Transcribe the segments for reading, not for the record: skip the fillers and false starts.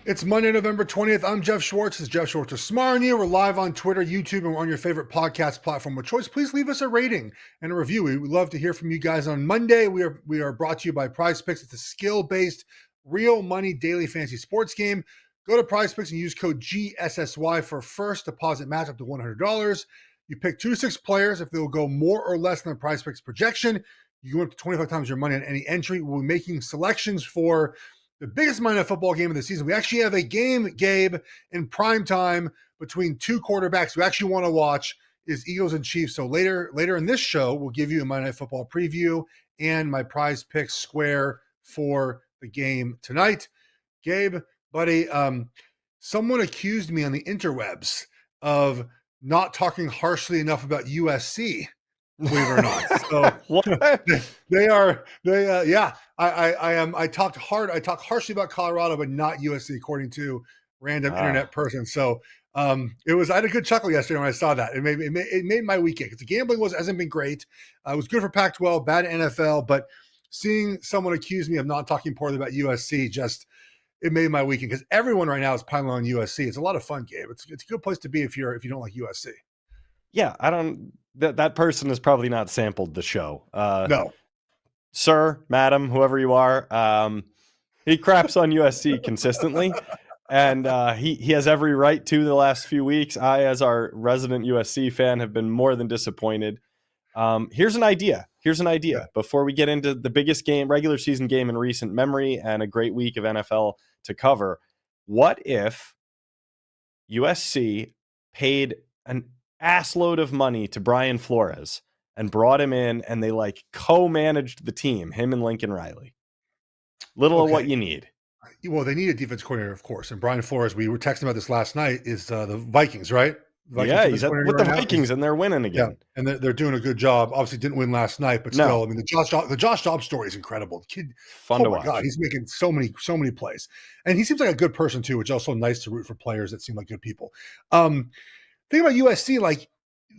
It's Monday, November 20th. I'm Geoff Schwartz. It's Geoff Schwartz of Smarnia. We're live on Twitter, YouTube, and we're on your favorite podcast platform of choice. Please leave us a rating and a review. We would love to hear from you guys on Monday. We are brought to you by Prize Picks. It's a skill-based, real money daily fantasy sports game. Go to Prize Picks and use code GSSY for first deposit match up to $100. You pick 2 to 6 players. If they'll go more or less than the Prize Picks projection, you go up to 25 times your money on any entry. We'll be making selections for the biggest Monday Night Football game of the season. We actually have a game, Gabe, in prime time between 2 quarterbacks we actually want to watch is Eagles and Chiefs. So later in this show, we'll give you a Monday Night Football preview and my Prize Picks square for the game tonight. Gabe, buddy, someone accused me on the interwebs of not talking harshly enough about USC. Believe it or not. So yeah. I talked harshly about Colorado, but not USC, according to random internet person. So I had a good chuckle yesterday when I saw that. It made my weekend because the gambling hasn't been great. It was good for Pac-12, bad NFL, but seeing someone accuse me of not talking poorly about USC it made my weekend because everyone right now is piling on USC. It's a lot of fun, Gabe. It's a good place to be if you don't like USC. Yeah, that person has probably not sampled the show. No. Sir, madam, whoever you are, he craps on USC consistently, and he has every right to the last few weeks. I, as our resident USC fan, have been more than disappointed. Here's an idea. Yeah. Before we get into the biggest regular season game in recent memory and a great week of NFL to cover. What if USC paid an assload of money to Brian Flores and brought him in and they co-managed the team, him and Lincoln Riley? Little of what you need. Well, they need a defense coordinator, of course. And Brian Flores, we were texting about this last night, is the Vikings, right? Yeah, he's with the Vikings and they're winning again. Yeah, and they're doing a good job. Obviously didn't win last night, but still, I mean, the Josh Dobbs story is incrable. The kid, fun to watch. God, he's making so many plays. And he seems like a good person too, which is also nice to root for players that seem like good people. Think about USC,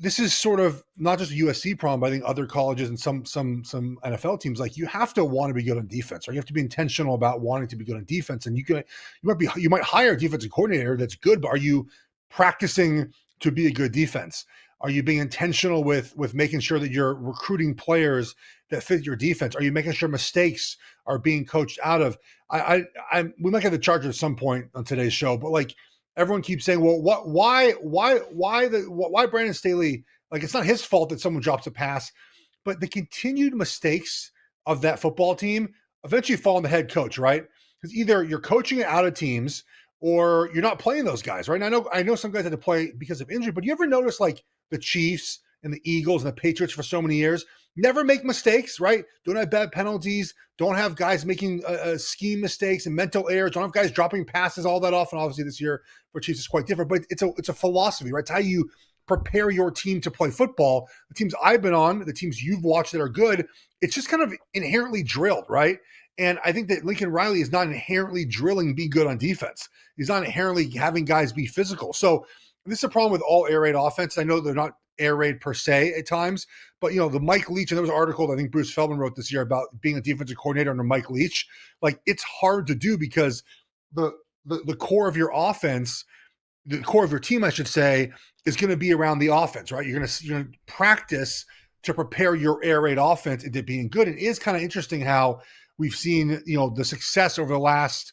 this is sort of not just a USC problem, but I think other colleges and some NFL teams, you have to want to be good on defense, or you have to be intentional about wanting to be good on defense. And you might hire a defensive coordinator that's good, but are you practicing to be a good defense? Are you being intentional with making sure that you're recruiting players that fit your defense? Are you making sure mistakes are being coached out of? We might get the Chargers at some point on today's show, but everyone keeps saying, well, why Brandon Staley? It's not his fault that someone drops a pass, but the continued mistakes of that football team eventually fall on the head coach, right? Because either you're coaching it out of teams or you're not playing those guys, right? And I know some guys had to play because of injury, but you ever notice the Chiefs and the Eagles and the Patriots for so many years never make mistakes, right? Don't have bad penalties. Don't have guys making scheme mistakes and mental errors. Don't have guys dropping passes all that often. Obviously, this year for Chiefs is quite different, but it's a philosophy, right? It's how you prepare your team to play football. The teams I've been on, the teams you've watched that are good, it's just kind of inherently drilled, right? And I think that Lincoln Riley is not inherently drilling be good on defense. He's not inherently having guys be physical. So this is a problem with all air raid offense. I know they're not air raid per se at times, but the Mike Leach, and there was an article that I think Bruce Feldman wrote this year about being a defensive coordinator under Mike Leach. It's hard to do because the core of your offense, the core of your team, I should say, is going to be around the offense, right? You're going to practice to prepare your air raid offense into being good. It is kind of interesting how we've seen, the success over the last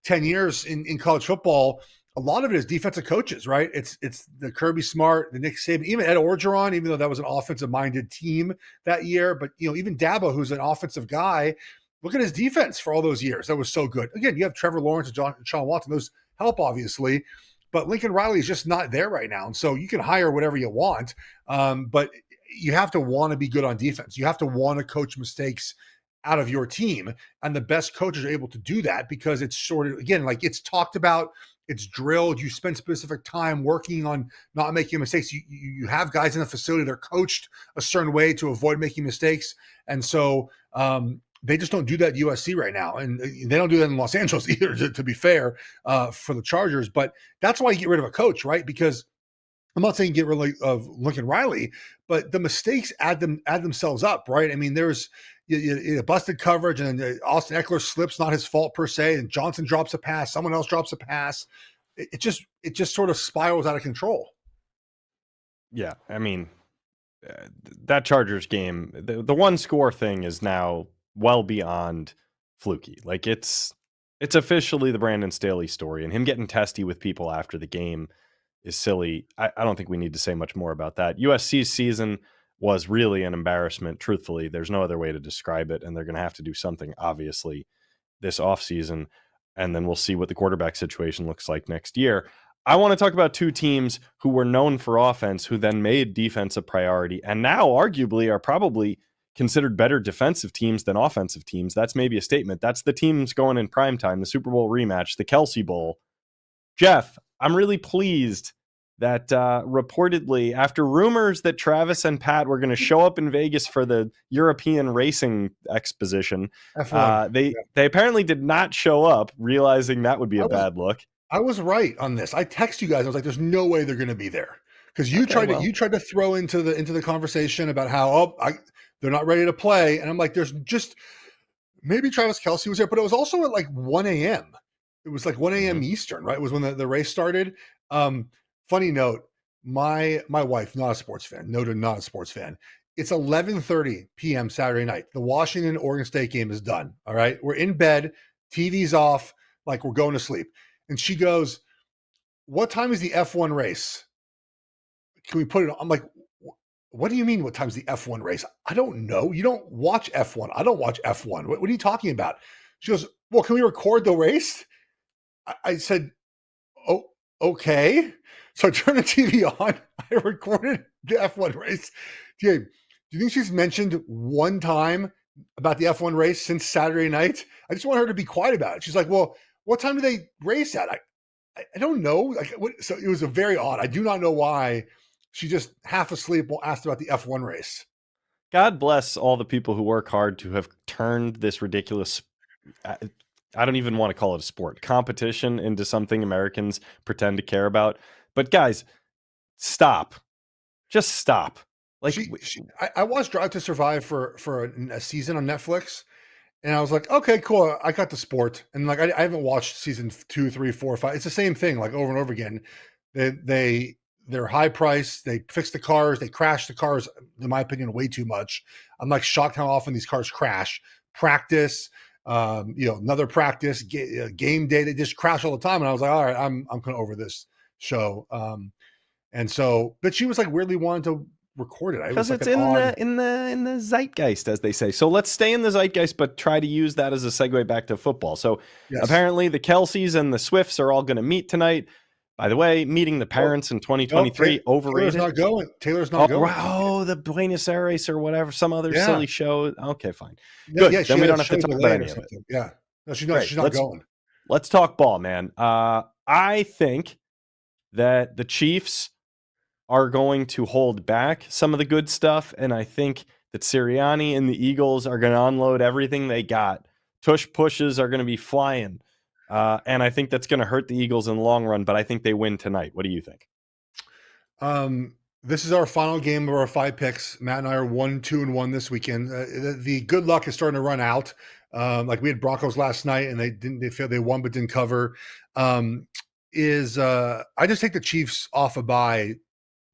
10 years in college football. A lot of it is defensive coaches, right? It's the Kirby Smart, the Nick Saban, even Ed Orgeron, even though that was an offensive-minded team that year. But, even Dabo, who's an offensive guy, look at his defense for all those years. That was so good. Again, you have Trevor Lawrence and Sean Watson. Those help, obviously. But Lincoln Riley is just not there right now. And so you can hire whatever you want, but you have to want to be good on defense. You have to want to coach mistakes out of your team. And the best coaches are able to do that because it's sort of, again, it's talked about, it's drilled. You spend specific time working on not making mistakes. You have guys in the facility, they're coached a certain way to avoid making mistakes. And so they just don't do that at USC right now. And they don't do that in Los Angeles either, to be fair, for the Chargers. But that's why you get rid of a coach, right? Because I'm not saying get rid of Lincoln Riley, but the mistakes add themselves up, right? I mean, there's you busted coverage, and then Austin Eckler slips, not his fault per se, and Johnson drops a pass, someone else drops a pass. It just sort of spirals out of control. Yeah, I mean, that Chargers game, the one score thing is now well beyond fluky. Like it's officially the Brandon Staley story, and him getting testy with people after the game is silly. I don't think we need to say much more about that. USC's season was really an embarrassment. Truthfully, there's no other way to describe it, and they're going to have to do something obviously this offseason, and then we'll see what the quarterback situation looks like next year. I want to talk about two teams who were known for offense, who then made defense a priority, and now arguably are probably considered better defensive teams than offensive teams. That's maybe a statement. That's the teams going in primetime, the Super Bowl rematch, the Kelsey Bowl. Geoff, I'm really pleased that reportedly, after rumors that Travis and Pat were going to show up in Vegas for the European Racing Exposition, they apparently did not show up, realizing that would be a bad look. I was right on this. I text you guys. I was like, "There's no way they're going to be there," because you tried to throw into the conversation about how they're not ready to play, and I'm like, "There's just maybe Travis Kelce was there, but it was also at like 1 a.m. It was like 1 a.m. Eastern, right? It was when the race started. Funny note: my wife, not a sports fan, not a sports fan. It's 11:30 p.m. Saturday night. The Washington-Oregon State game is done. All right, we're in bed, TV's off, like we're going to sleep. And she goes, "What time is the F1 race? Can we put it on?" I'm like, "What do you mean, what time's the F1 race? I don't know. You don't watch F1. I don't watch F1. What are you talking about?" She goes, "Well, can we record the race?" I said, "Oh, okay." So I turned the TV on. I recorded the F1 race. Do you think she's mentioned one time about the F1 race since Saturday night? I just want her to be quiet about it. She's like, "Well, what time do they race at?" I don't know. Like, so it was a very odd. I do not know why she just half asleep asked about the F1 race. God bless all the people who work hard to have turned this ridiculous, I don't even want to call it a sport, competition into something Americans pretend to care about. But guys, stop. Just stop. Like I watched Drive to Survive for a season on Netflix. And I was like, okay, cool. I got the sport. And like, I haven't watched season 2, 3, 4, 5. It's the same thing, like over and over again. They're high price. They fix the cars. They crash the cars, in my opinion, way too much. I'm like shocked how often these cars crash. Practice, another practice, game day. They just crash all the time. And I was like, all right, I'm kind of over this show. And so, but she was like weirdly wanting to record it because it's in the zeitgeist, as they say. So let's stay in the zeitgeist, but try to use that as a segue back to football. So apparently the Kelseys and the Swifts are all going to meet tonight. By the way, meeting the parents in 2023 overrated. Taylor's not going. Oh, the Buenos Aires or whatever, some other silly show. Okay, fine. Good. Then we don't have to talk about any of it. Yeah. No, she's not going. Let's talk ball, man. I think that the Chiefs are going to hold back some of the good stuff, and I think that Sirianni and the Eagles are going to unload everything they got. Tush pushes are going to be flying, and I think that's going to hurt the Eagles in the long run, but I think they win tonight. What do you think? This is our final game of our 5 picks. Matt and I are 1-2-1 this weekend. The good luck is starting to run out. Like we had Broncos last night, and they won but didn't cover. I just take the Chiefs off a bye,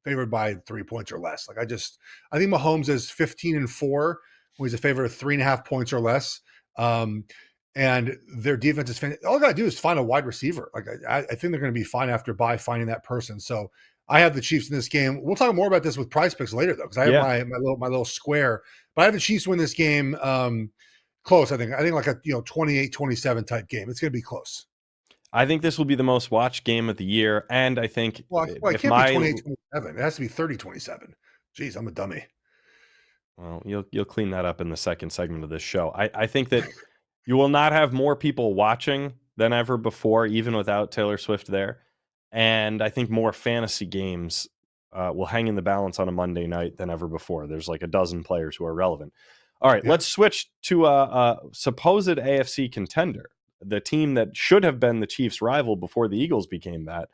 favored by 3 points or less. I think Mahomes is 15-4 when he's a favorite of 3.5 points or less. And their defense is fantastic. All I got to do is find a wide receiver. I think they're going to be fine after bye finding that person. So I have the Chiefs in this game. We'll talk more about this with Prize Picks later, though, because I have my little square. But I have the Chiefs win this game close. I think like a 28-27 type game. It's going to be close. I think this will be the most watched game of the year, and I think it can't be 28-27. It has to be 30-27. Jeez, I'm a dummy. Well, you'll clean that up in the second segment of this show. I think that you will not have more people watching than ever before, even without Taylor Swift there. And I think more fantasy games will hang in the balance on a Monday night than ever before. There's like a dozen players who are relevant. All right, let's switch to a supposed AFC contender. The team that should have been the Chiefs' rival before the Eagles became that,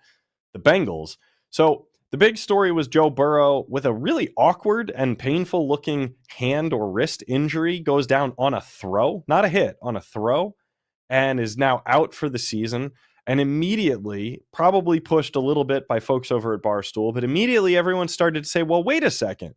the Bengals. So The big story was Joe Burrow with a really awkward and painful looking hand or wrist injury goes down on a throw, not a hit, on a throw, and is now out for the season. And immediately, probably pushed a little bit by folks over at Barstool, but immediately everyone started to say, well, wait a second.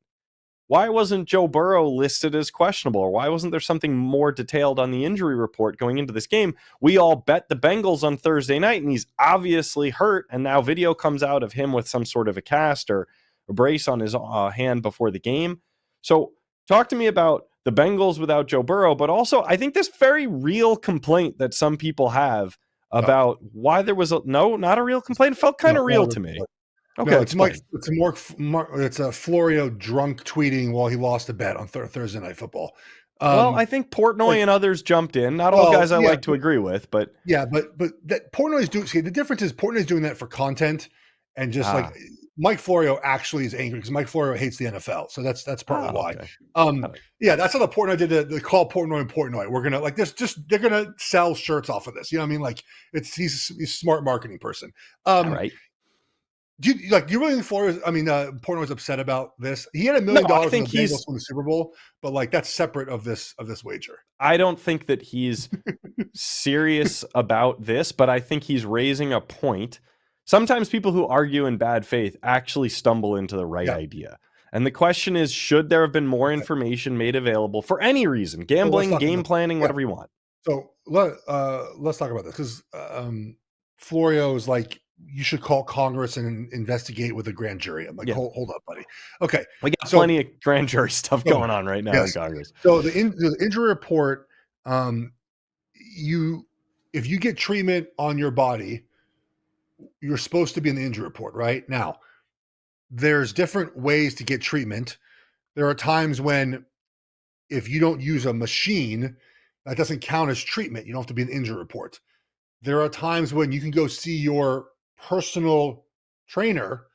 Why wasn't Joe Burrow listed as questionable? Or why wasn't there something more detailed on the injury report going into this game? We all bet the Bengals on Thursday night, and he's obviously hurt. And now video comes out of him with some sort of a cast or a brace on his hand before the game. So talk to me about the Bengals without Joe Burrow, but also I think this very real complaint that some people have about why there was not a real complaint. It felt kind of real to me. Okay, no, it's a Florio drunk tweeting while he lost a bet on Thursday Night Football. Well, I think Portnoy and others jumped in. Not all guys I like to agree with, but but that Portnoy's doing. See, the difference is Portnoy's doing that for content, and just like Mike Florio actually is angry because Mike Florio hates the NFL, so that's partly why. Okay. That's how the Portnoy did the call Portnoy and Portnoy. We're gonna like this. Just they're gonna sell shirts off of this. You know what I mean? Like he's a smart marketing person. All right. Do you really think Portnoy's upset about this? He had $1 million in the Bengals win the Super Bowl, but like that's separate of this wager. I don't think that he's serious about this, but I think he's raising a point. Sometimes people who argue in bad faith actually stumble into the right idea. And the question is, should there have been more information made available for any reason? Gambling, game planning, whatever you want. So let's talk about this because Florio is like, you should call Congress and investigate with a grand jury. I'm like, hold up, buddy. Okay. We got plenty of grand jury stuff going on right now in Congress. So the injury report, if you get treatment on your body, you're supposed to be in the injury report, right? Now, there's different ways to get treatment. There are times when if you don't use a machine, that doesn't count as treatment. You don't have to be in the injury report. There are times when you can go see your personal trainer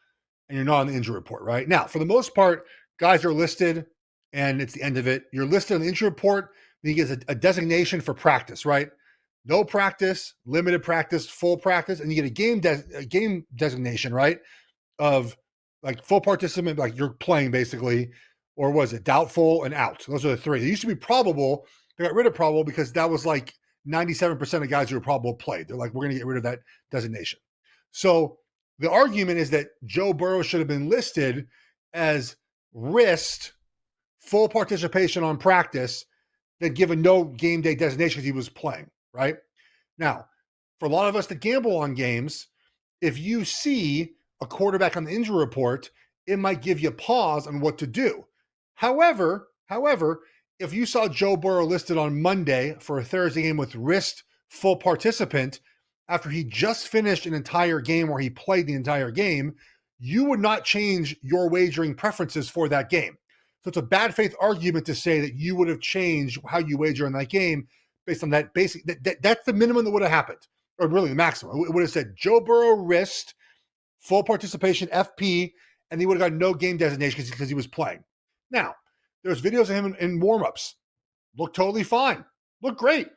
and you're not on the injury report, right? Now, for the most part, guys are listed and it's the end of it. You're listed on the injury report, then you get a designation for practice, right? No practice, limited practice, full practice, and you get a game designation, right? Of like full participant, like you're playing basically, or was it doubtful and out? Those are the three. They used to be probable. They got rid of probable because that was like 97% of guys who were probable played. They're like, we're going to get rid of that designation. So the argument is that Joe Burrow should have been listed as wrist, full participation on practice, then given no game day designation because he was playing, right? Now, for a lot of us that gamble on games, if you see a quarterback on the injury report, it might give you pause on what to do. However, if you saw Joe Burrow listed on Monday for a Thursday game with wrist, full participant, after he just finished an entire game where he played the entire game, you would not change your wagering preferences for that game. So it's a bad faith argument to say that you would have changed how you wager in that game based on that basic. That's the minimum that would have happened, or really the maximum. It would have said Joe Burrow wrist, full participation, FP, and he would have got no game designation because he was playing. Now, there's videos of him in warmups. Looked totally fine. Looked great.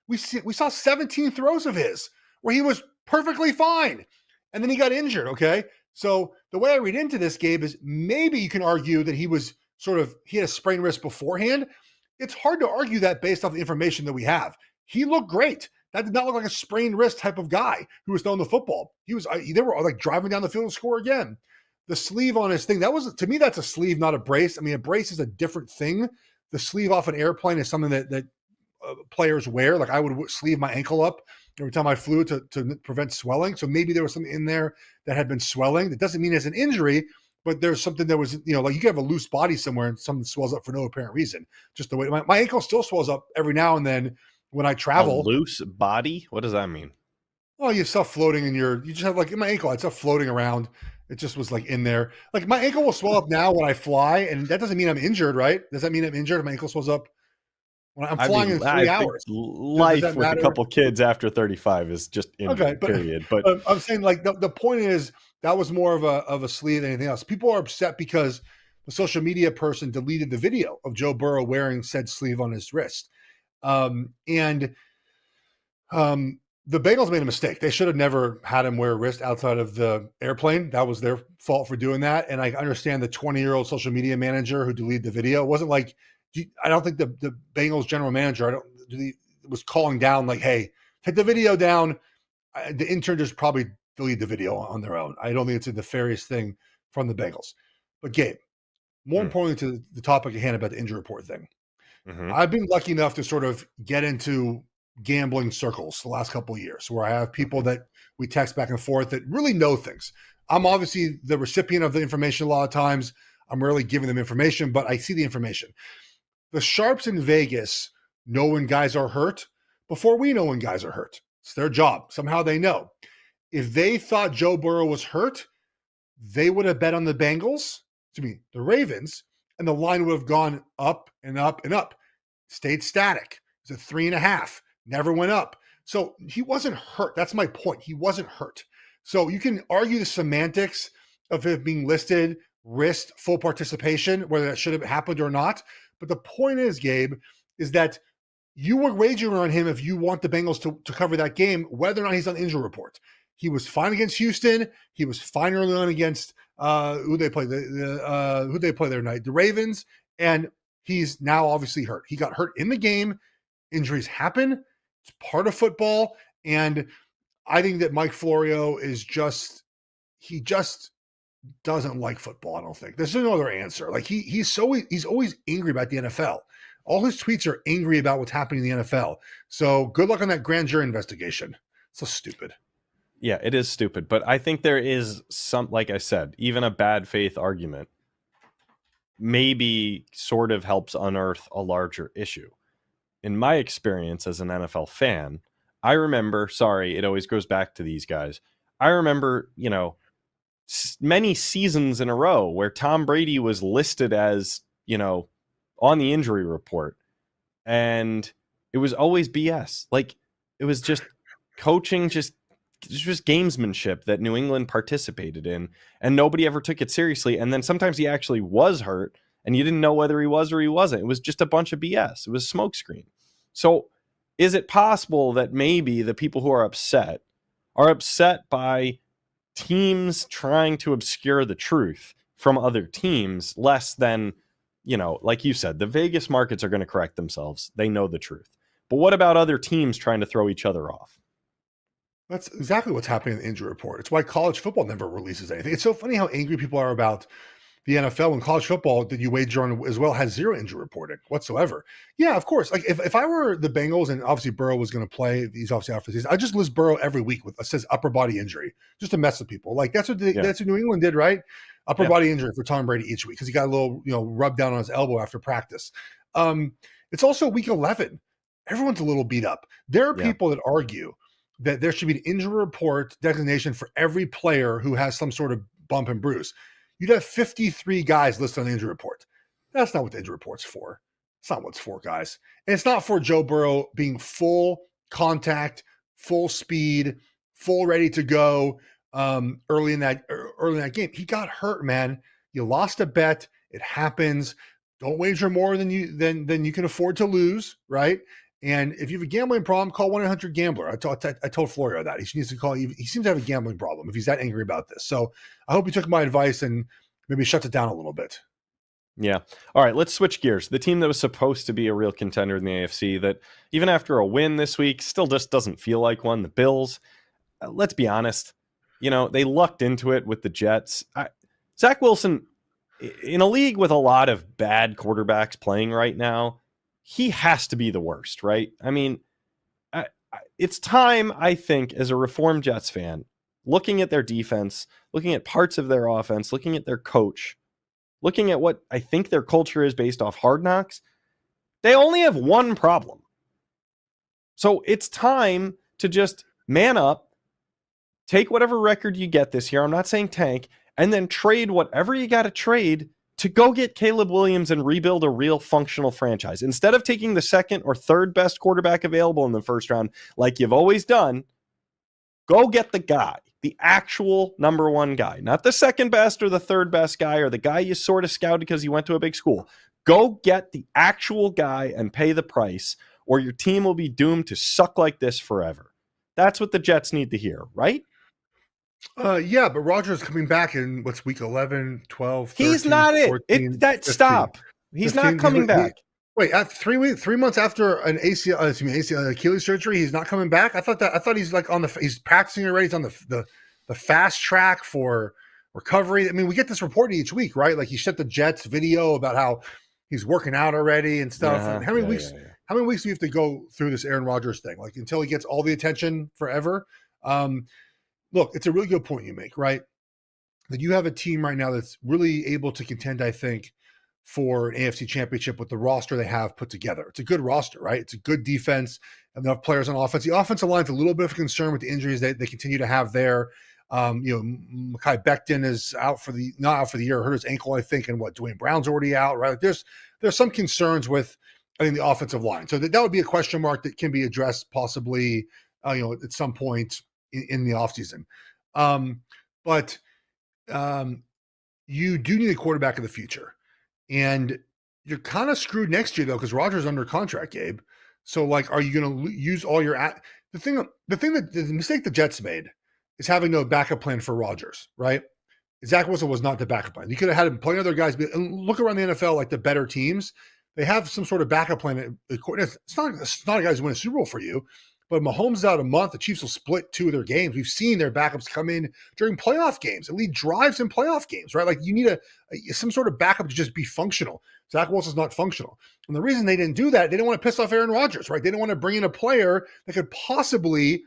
We saw 17 throws of his where he was perfectly fine. And then he got injured, okay? So the way I read into this, Gabe, is maybe you can argue that he had a sprained wrist beforehand. It's hard to argue that based off the information that we have. He looked great. That did not look like a sprained wrist type of guy who was throwing the football. They were like driving down the field to score again. The sleeve on his thing, to me, that's a sleeve, not a brace. I mean, a brace is a different thing. The sleeve off an airplane is something that players wear. Like I would sleeve my ankle up every time I flew to prevent swelling. So maybe there was something in there that had been swelling. That doesn't mean it's an injury, but there's something that was, like you could have a loose body somewhere and something swells up for no apparent reason. Just the way my ankle still swells up every now and then when I travel. A loose body? What does that mean? Well, you have stuff floating you just have like in my ankle, I had stuff floating around. It just was like in there. Like my ankle will swell up now when I fly, and that doesn't mean I'm injured, right? Does that mean I'm injured if my ankle swells up when I'm flying in 3 hours? Life with a couple kids after 35 is just injured, period. But I'm saying like the point is that was more of a sleeve than anything else. People are upset because the social media person deleted the video of Joe Burrow wearing said sleeve on his wrist. the Bengals made a mistake. They should have never had him wear a wrist outside of the airplane. That was their fault for doing that. And I understand the 20-year-old social media manager who deleted the video. It wasn't like, I don't think the Bengals general manager was calling down like, hey, take the video down. The intern just probably deleted the video on their own. I don't think it's a nefarious thing from the Bengals. But Gabe, more importantly to the topic at hand about the injury report thing, I've been lucky enough to sort of get into gambling circles the last couple of years where I have people that we text back and forth that really know things. I'm obviously the recipient of the information a lot of times. I'm rarely giving them information, but I see the information. The sharps in Vegas know when guys are hurt before we know when guys are hurt. It's their job. Somehow they know. If they thought Joe Burrow was hurt, they would have bet on the Bengals, the Ravens, and the line would have gone up and up and up. Stayed static. It's a 3.5. Never went up. So he wasn't hurt. That's my point. He wasn't hurt. So you can argue the semantics of it being listed, wrist, full participation, whether that should have happened or not. But the point is, Gabe, is that you were wagering on him if you want the Bengals to cover that game, whether or not he's on the injury report. He was fine against Houston. He was fine early on against who they play their night, the Ravens, and he's now obviously hurt. He got hurt in the game. Injuries happen. It's part of football, and I think that Mike Florio is just doesn't like football. I don't think there's no other answer. Like he's always angry about the NFL. All his tweets are angry about what's happening in the NFL. So good luck on that grand jury investigation. So stupid. Yeah, it is stupid. But I think there is some, like I said, even a bad faith argument maybe sort of helps unearth a larger issue. In my experience as an NFL fan, I remember, it always goes back to these guys. I remember, many seasons in a row where Tom Brady was listed as, on the injury report. And it was always BS. Like, it was just coaching, just gamesmanship that New England participated in, and nobody ever took it seriously. And then sometimes he actually was hurt, and you didn't know whether he was or he wasn't. It was just a bunch of BS. It was smokescreen. So is it possible that maybe the people who are upset by teams trying to obscure the truth from other teams less than, like you said, the Vegas markets are going to correct themselves. They know the truth. But what about other teams trying to throw each other off? That's exactly what's happening in the injury report. It's why college football never releases anything. It's so funny how angry people are about the NFL and college football that you wager on as well has zero injury reporting whatsoever. Yeah, of course. Like if I were the Bengals and obviously Burrow was going to play, he's obviously out for the season, I'd just list Burrow every week with says upper body injury just to mess with people. Like that's what New England did, right? Upper body injury for Tom Brady each week because he got a little rub down on his elbow after practice. It's also week 11. Everyone's a little beat up. There are people that argue that there should be an injury report designation for every player who has some sort of bump and bruise. You'd have 53 guys listed on the injury report. That's not what the injury report's for. It's not what it's for, guys. And it's not for Joe Burrow being full contact, full speed, full ready to go early in that game. He got hurt, man. You lost a bet. It happens. Don't wager more than you can afford to lose, right? And if you have a gambling problem, call 1-800-GAMBLER. I told Florio that. He needs to call. He seems to have a gambling problem if he's that angry about this. So I hope he took my advice and maybe shuts it down a little bit. Yeah. All right, let's switch gears. The team that was supposed to be a real contender in the AFC that even after a win this week still just doesn't feel like one, the Bills. Let's be honest. They lucked into it with the Jets. Zach Wilson, in a league with a lot of bad quarterbacks playing right now, he has to be the worst, right? I mean, it's time, I think, as a reformed Jets fan, looking at their defense, looking at parts of their offense, looking at their coach, looking at what I think their culture is based off Hard Knocks, they only have one problem. So it's time to just man up, take whatever record you get this year, I'm not saying tank, and then trade whatever you got to trade to go get Caleb Williams and rebuild a real functional franchise. Instead of taking the second or third best quarterback available in the first round, like you've always done, go get the guy, the actual number one guy, not the second best or the third best guy or the guy you sort of scouted because he went to a big school. Go get the actual guy and pay the price, or your team will be doomed to suck like this forever. That's what the Jets need to hear, right? Yeah, but Rodgers coming back in what's week 11, 12, He's 13, not it. 14, Stop. He's not 15. coming back. Wait, after 3 months after an ACL, Achilles surgery, he's not coming back. I thought he's like he's practicing already. He's on the fast track for recovery. I mean, we get this reporting each week, right? Like he shot the Jets video about how he's working out already and stuff. Uh-huh. And how many weeks? Yeah. How many weeks do we have to go through this Aaron Rodgers thing? Like until he gets all the attention forever? Look, it's a really good point you make, right? That you have a team right now that's really able to contend, I think, for an AFC championship with the roster they have put together. It's a good roster, right? It's a good defense and enough players on offense. The offensive line's a little bit of a concern with the injuries that they continue to have there. Mekhi Becton is not out for the year, hurt his ankle, I think, and Dwayne Brown's already out, right? Like there's some concerns with, I think, the offensive line. So that would be a question mark that can be addressed possibly, at some point in the offseason. But you do need a quarterback of the future. And you're kind of screwed next year, though, because Rodgers is under contract, Gabe. So, like, are you going to use all your the mistake the Jets made is having no backup plan for Rodgers, right? Zach Wilson was not the backup plan. You could have had him playing other guys. And look around the NFL, like the better teams, they have some sort of backup plan. It's not a guy who's win a Super Bowl for you. But Mahomes is out a month. The Chiefs will split 2 of their games. We've seen their backups come in during playoff games and lead drives in playoff games, right? Like you need some sort of backup to just be functional. Zach Wilson's not functional. And the reason they didn't do that, they didn't want to piss off Aaron Rodgers, right? They didn't want to bring in a player that could possibly,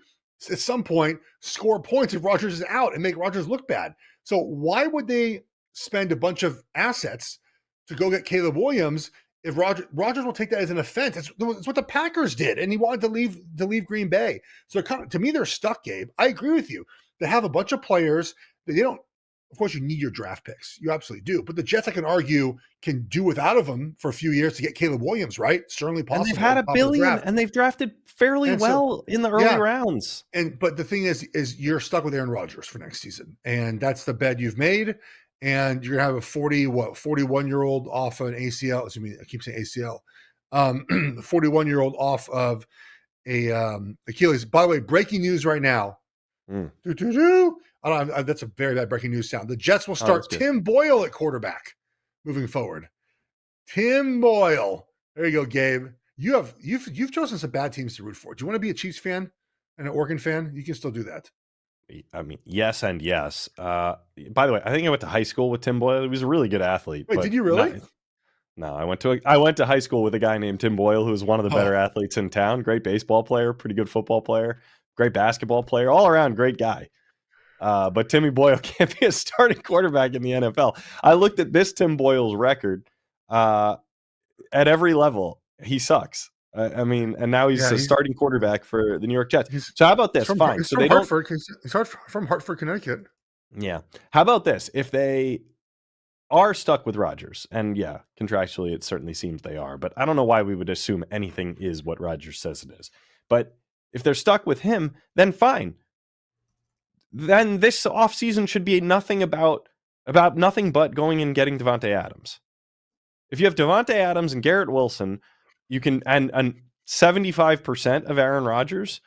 at some point, score points if Rodgers is out and make Rodgers look bad. So why would they spend a bunch of assets to go get Caleb Williams if Rodgers will take that as an offense? It's what the Packers did, and he wanted to leave Green Bay. So to me, they're stuck, Gabe. I agree with you. They have a bunch of players that they don't. Of course, you need your draft picks. You absolutely do. But the Jets, I can argue, can do without of them for a few years to get Caleb Williams, right? Certainly possible. And they've had $1 billion, and they've drafted fairly well in the early rounds. But the thing is you're stuck with Aaron Rodgers for next season, and that's the bed you've made. And you're gonna have a 41-year-old off an ACL. Excuse me, I keep saying ACL. 41-year-old off of a Achilles. By the way, breaking news right now. I don't know, that's a very bad breaking news sound. The Jets will start Tim Boyle at quarterback moving forward. Tim Boyle. There you go, Gabe. You've chosen some bad teams to root for. Do you want to be a Chiefs fan and an Oregon fan? You can still do that. I mean, yes and yes. By the way, I think I went to high school with Tim Boyle. He was a really good athlete. Wait, did you really? No, I went to high school with a guy named Tim Boyle, who was one of the better athletes in town. Great baseball player, pretty good football player, great basketball player, all around great guy. But Timmy Boyle can't be a starting quarterback in the NFL. I looked at this Tim Boyle's record at every level. He sucks. I mean, and now he's a starting quarterback for the New York Jets. So how about this? Fine. He's from Hartford. He's from Hartford, Connecticut. Yeah. How about this? If they are stuck with Rodgers, and yeah, contractually it certainly seems they are, but I don't know why we would assume anything is what Rodgers says it is. But if they're stuck with him, then fine. Then this offseason should be nothing about nothing but going and getting Davante Adams. If you have Davante Adams and Garrett Wilson, you can and 75% of Aaron Rodgers,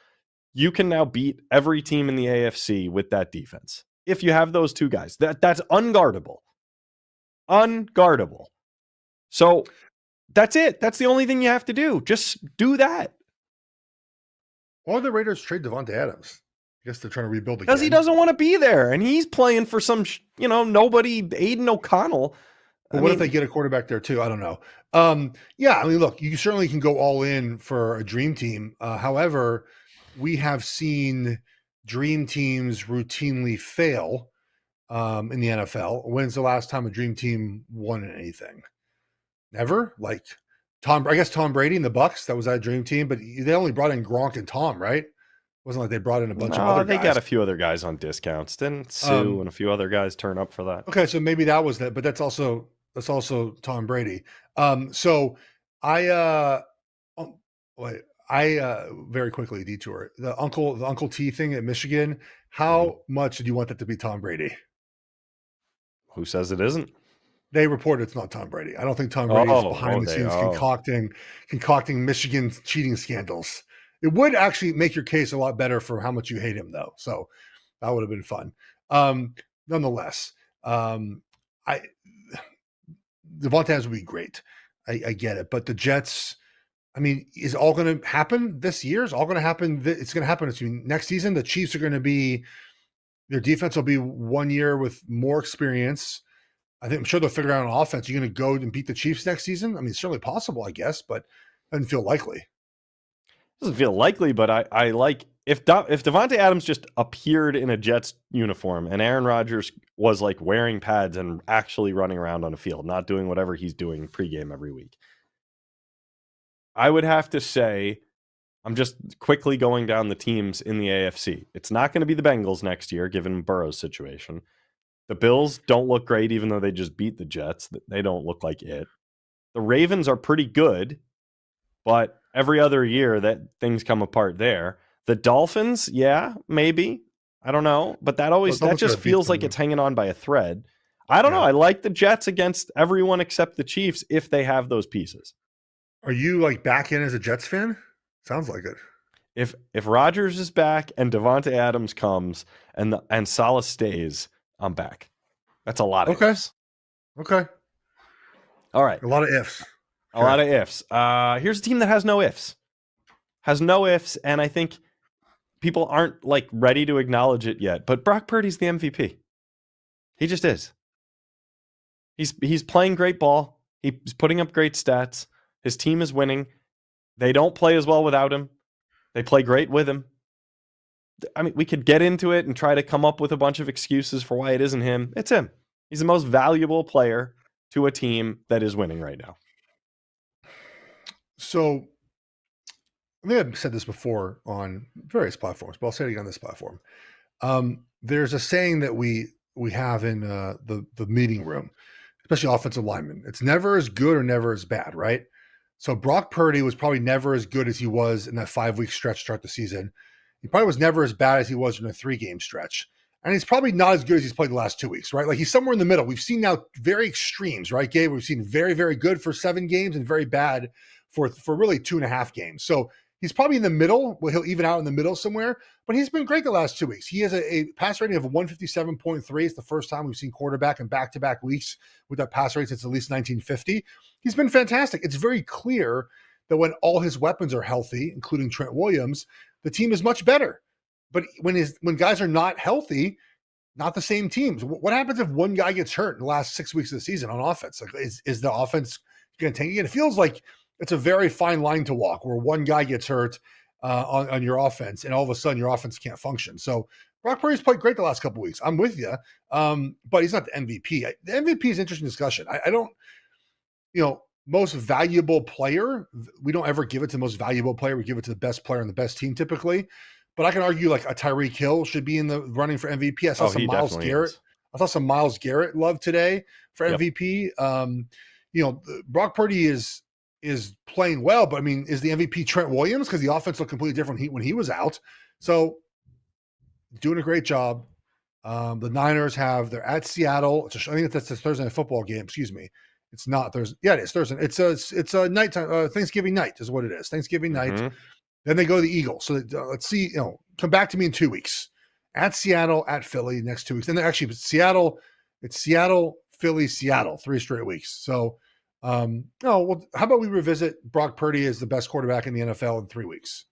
you can now beat every team in the AFC with that defense. If you have those two guys, that's unguardable. Unguardable. So that's it. That's the only thing you have to do. Just do that. Why would the Raiders trade Davante Adams? I guess they're trying to rebuild again. Because he doesn't want to be there, and he's playing for some, nobody, Aiden O'Connell. But what if they get a quarterback there too? I don't know. Yeah, I mean, look, you certainly can go all in for a dream team. However, we have seen dream teams routinely fail in the NFL. When's the last time a dream team won anything? Never. Like Tom Brady and the Bucks. That was that dream team, but they only brought in Gronk and Tom, right? It wasn't like they brought in a bunch of other guys. They got a few other guys on discounts. Didn't Sue and a few other guys turn up for that? Okay, so maybe that was that, but that's also Tom Brady. So I very quickly detour the Uncle T thing at Michigan. How much do you want that to be Tom Brady? Who says it isn't? They report it's not Tom Brady. I don't think Tom Brady is behind the scenes concocting Michigan cheating scandals. It would actually make your case a lot better for how much you hate him, though. So that would have been fun. Nonetheless, I Devontae Adams would be great. I get it, but the Jets. I mean, is all going to happen this year? Is all going to happen? It's going to happen next season. The Chiefs are going to be. Their defense will be 1 year with more experience. I'm sure they'll figure out an offense. You're going to go and beat the Chiefs next season? I mean, it's certainly possible, I guess, but it doesn't feel likely. Doesn't feel likely, but I like if Devontae Adams just appeared in a Jets uniform and Aaron Rodgers was like wearing pads and actually running around on a field, not doing whatever he's doing pregame every week. I would have to say, I'm just quickly going down the teams in the AFC. It's not going to be the Bengals next year, given Burrow's situation. The Bills don't look great, even though they just beat the Jets. They don't look like it. The Ravens are pretty good, but every other year that things come apart there. The Dolphins, yeah, maybe. I don't know. But that just feels like it's hanging on by a thread. I don't know. I like the Jets against everyone except the Chiefs if they have those pieces. Are you like back in as a Jets fan? Sounds like it. If Rodgers is back and Devontae Adams comes and Saleh stays, I'm back. That's a lot of ifs. Okay. All right. A lot of ifs. A lot of ifs. Here's a team that has no ifs. And I think people aren't like ready to acknowledge it yet. But Brock Purdy's the MVP. He just is. He's playing great ball. He's putting up great stats. His team is winning. They don't play as well without him. They play great with him. I mean, we could get into it and try to come up with a bunch of excuses for why it isn't him. It's him. He's the most valuable player to a team that is winning right now. So, I think I've said this before on various platforms, but I'll say it again on this platform. There's a saying that we have in the meeting room, especially offensive linemen. It's never as good or never as bad, right? So Brock Purdy was probably never as good as he was in that 5-week stretch to start the season. He probably was never as bad as he was in a 3-game stretch. And he's probably not as good as he's played the last 2 weeks, right? Like he's somewhere in the middle. We've seen now very extremes, right, Gabe? We've seen very, very good for 7 games and very bad for really 2.5 games. So he's probably in the middle. Well, he'll even out in the middle somewhere, but he's been great the last 2 weeks. He has a pass rating of 157.3. It's the first time we've seen quarterback in back-to-back weeks with that pass rate since at least 1950. He's been fantastic. It's very clear that when all his weapons are healthy, including Trent Williams, the team is much better. But when guys are not healthy, not the same teams. What happens if one guy gets hurt in the last 6 weeks of the season on offense? Like, is the offense going to tank again? It feels like it's a very fine line to walk where one guy gets hurt on your offense and all of a sudden your offense can't function. So Brock Purdy's played great the last couple of weeks. I'm with you, but he's not the MVP. The MVP is an interesting discussion. I don't, most valuable player, we don't ever give it to the most valuable player. We give it to the best player on the best team typically. But I can argue like a Tyreek Hill should be in the running for MVP. I saw some Myles Garrett. I saw some Myles Garrett love today for MVP. Brock Purdy is playing well, but I mean, is the MVP Trent Williams? Because the offense looked completely different when he was out. So doing a great job. The Niners they're at Seattle. I think that's a Thursday night football game. Excuse me. It's not Thursday. Yeah, it is Thursday. It's a nighttime. Thanksgiving night is what it is. Thanksgiving night. Then they go to the Eagles. So let's see. Come back to me in 2 weeks. At Seattle, at Philly, next 2 weeks. Then they're actually Seattle. It's Seattle, Philly, Seattle, 3 straight weeks. So, how about we revisit Brock Purdy as the best quarterback in the NFL in 3 weeks?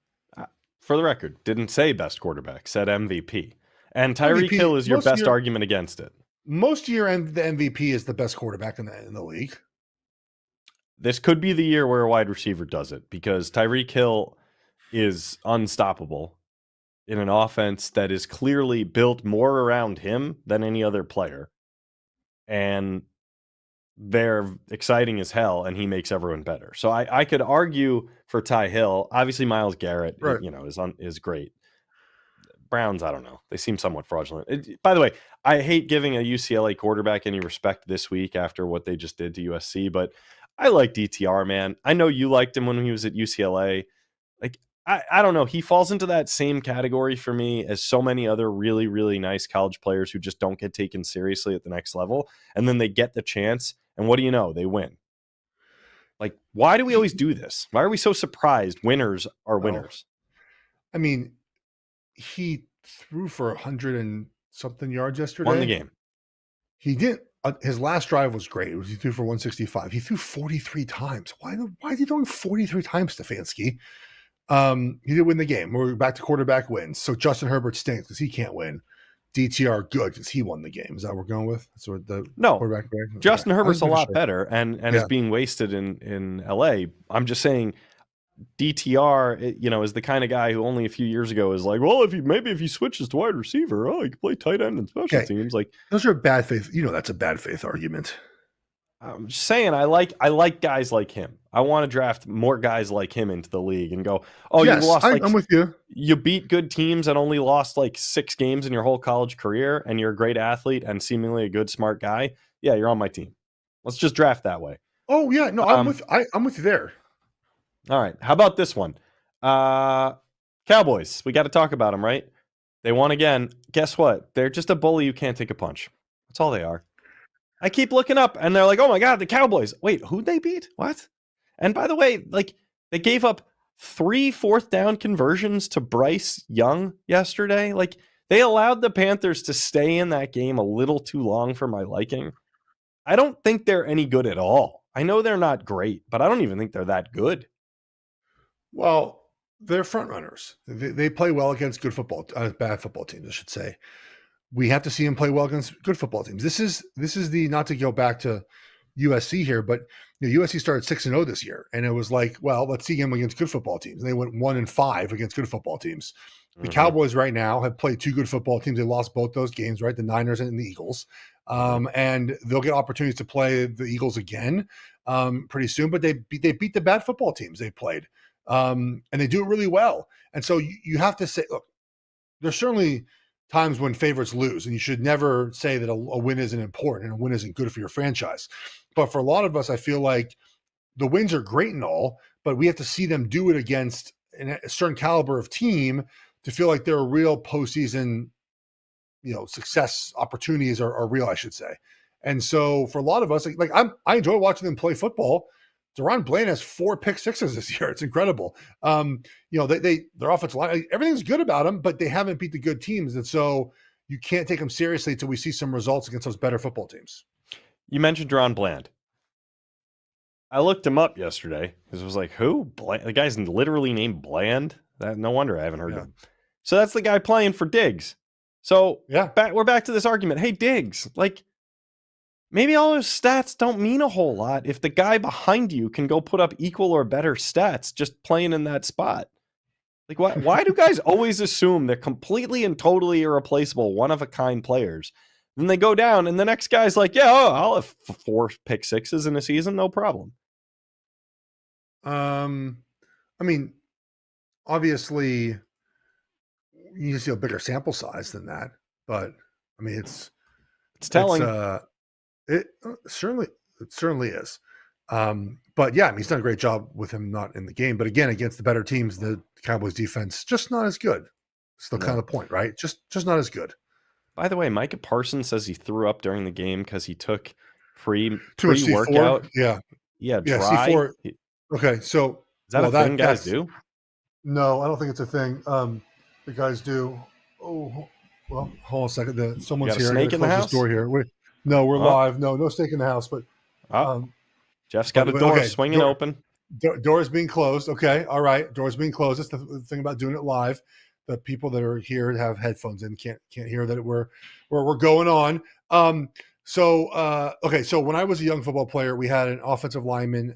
For the record, didn't say best quarterback, said MVP. And Tyreek Hill is your best argument against it. Most year, the MVP is the best quarterback in the league. This could be the year where a wide receiver does it because Tyreek Hill is unstoppable in an offense that is clearly built more around him than any other player. And they're exciting as hell, and he makes everyone better. So I could argue for Ty Hill. Obviously, Myles Garrett, right, is great. Browns, I don't know. They seem somewhat fraudulent. By the way, I hate giving a UCLA quarterback any respect this week after what they just did to USC, but I like DTR, man. I know you liked him when he was at UCLA. Like, I don't know. He falls into that same category for me as so many other really, really nice college players who just don't get taken seriously at the next level. And then they get the chance. And what do you know? They win. Like, why do we always do this? Why are we so surprised winners are winners? I mean, he threw for 100 and something yards yesterday. Won the game. He didn't. His last drive was great. He threw for 165. He threw 43 times. Why is he throwing 43 times, Stefanski? He did win the game. We're back to quarterback wins. So Justin Herbert stinks because he can't win. DTR good because he won the game. Is that what we're going with? That's what the quarterback. Justin Herbert's a lot better and is being wasted in LA. I'm just saying DTR, is the kind of guy who only a few years ago is like, well, if he switches to wide receiver, he can play tight end and special teams. Like, those are bad faith. That's a bad faith argument. I'm just saying, I like guys like him. I want to draft more guys like him into the league and go, yes, you lost. I'm with you. You beat good teams and only lost like 6 games in your whole college career, and you're a great athlete and seemingly a good, smart guy. Yeah, you're on my team. Let's just draft that way. Oh yeah, no, I'm with you there. All right, how about this one? Cowboys. We got to talk about them, right? They won again. Guess what? They're just a bully who can't take a punch. That's all they are. I keep looking up and they're like, oh my God, the Cowboys. Wait, who'd they beat? What? And by the way, like, they gave up 3 fourth-down conversions to Bryce Young yesterday. Like, they allowed the Panthers to stay in that game a little too long for my liking. I don't think they're any good at all. I know they're not great, but I don't even think they're that good. Well, they're front runners. They play well against good football, bad football teams, I should say. We have to see him play well against good football teams. This is the, not to go back to USC here, but USC started 6-0 this year, and it was like, well, let's see him against good football teams. And they went 1-5 against good football teams. The Cowboys right now have played 2 good football teams. They lost both those games, right? The Niners and the Eagles. And they'll get opportunities to play the Eagles again pretty soon. But they beat the bad football teams they played, and they do it really well. And so you have to say, look, there's certainly times when favorites lose, and you should never say that a win isn't important and a win isn't good for your franchise. But for a lot of us, I feel like the wins are great and all, but we have to see them do it against a certain caliber of team to feel like they're a real postseason, success opportunities are real, I should say. And so for a lot of us, like I enjoy watching them play football. Deron Bland has 4 pick sixes this year. It's incredible. Their offensive line, everything's good about them, but they haven't beat the good teams. And so you can't take them seriously until we see some results against those better football teams. You mentioned Deron Bland. I looked him up yesterday because it was like, who? The guy's literally named Bland? No wonder I haven't heard of him. So that's the guy playing for Diggs. So we're back to this argument. Hey, Diggs, like, maybe all those stats don't mean a whole lot if the guy behind you can go put up equal or better stats just playing in that spot. Like, why do guys always assume they're completely and totally irreplaceable, one-of-a-kind players? Then they go down, and the next guy's like, I'll have 4 pick sixes in a season, no problem. I mean, obviously, you need to see a bigger sample size than that. But, I mean, it's telling. It certainly is. But yeah, I mean, he's done a great job with him not in the game. But again, against the better teams, the Cowboys defense just not as good. Still kind of the point, right? Just not as good. By the way, Micah Parsons says he threw up during the game because he took pre-workout. Yeah, dry. C4. Okay, so is that a thing guys do? No, I don't think it's a thing. The guys do. Oh, well, hold on a second. Someone's here. Snake in the house. Door here. We're live. No snake in the house. But Jeff's got a door swinging open. Door is being closed. Okay, all right. Door's being closed. That's the thing about doing it live. The people that are here have headphones and can't hear that we're going on. So when I was a young football player, we had an offensive lineman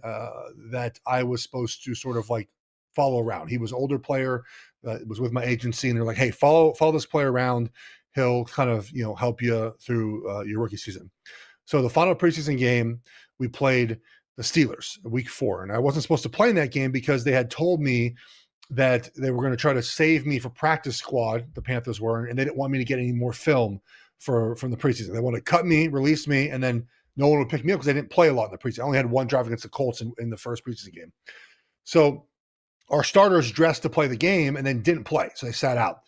that I was supposed to sort of like follow around. He was an older player. It was with my agency, and they're like, "Hey, follow this player around. He'll kind of help you through your rookie season." So the final preseason game, we played the Steelers week 4, and I wasn't supposed to play in that game because they had told me that they were going to try to save me for practice squad. The Panthers were, and they didn't want me to get any more film from the preseason. They wanted to cut me, release me, and then no one would pick me up because I didn't play a lot in the preseason. I only had 1 drive against the Colts in the first preseason game. So our starters dressed to play the game and then didn't play, so they sat out.